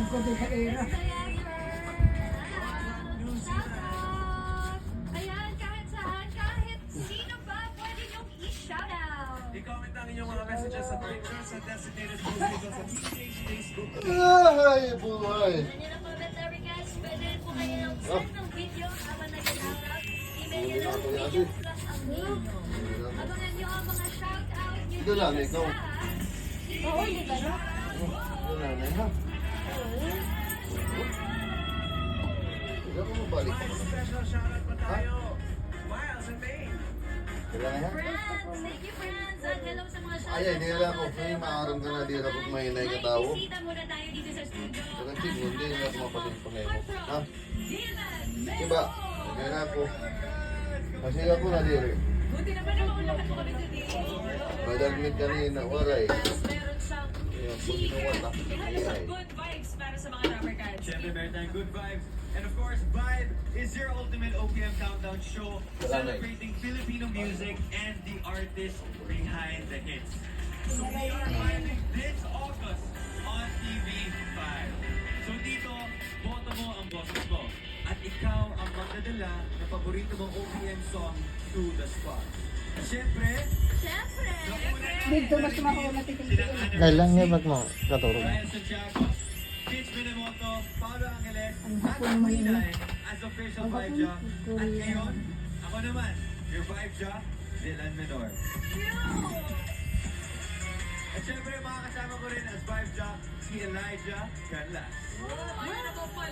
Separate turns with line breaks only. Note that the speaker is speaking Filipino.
ko din sa era.
Ayan, kahit saan, kahit sino pa, pwede niyong i-shoutout.
I-comment ang inyong mga messages sa pictures sa designated postings sa Facebook.
Ay, buhay.
Ano niyo na commentary guys, pwede po kayo send ng video habang nag-shoutout. Email niyo lang video plus ang name niyo. Abangan niyo ang mga shoutout niyo
Ito lang,
dito
ikaw.
sa... Oo, di ba no?
Wala na ha. Wala ko mabalik.
May special shoutout pa tayo. Miles and Maine.
Wala na ha.
Friends, thank you friends. At hello sa mga shoutout.
Ay, hindi lang ako. Ay, maaram ka na di na pag may inay ka tao.
May bisita muna tayo dito sa studio.
Saka chik, hindi na ako mapalit pa ngayon. Ha?
Dylan
Diba? Hindi na ako. Kasi ako na dire.
Buti naman naman mo kami sa dito.
Madalmit kanina, waray.
Meron siyang
Kaya po ginawa na. Ay.
good vibes para sa mga rubber cats.
Siyempre, meron tayong good vibes. And of course, Vibe is your ultimate OPM countdown show celebrating Filipino music and the artists behind the hits. So we are vibing this August on TV5. So dito, boto mo ang boses mo. At ikaw ang magdadala ng paborito mong OPM song to the spot. Siyempre,
Siyempre!
Dito mas tumakuha matitigil.
Kailan nga ba't mo katurog?
Ryan Santiago, Pitch Minamoto, Paolo Angeles,
Ang
at
hapon mo yun.
Minay as official Vibe Ja. At ngayon, ako naman, your Vibe Ja, Dylan Menor. At syempre, makakasama ko rin as Vibe Ja, si Elijah Canlas.
Ayun ako pala.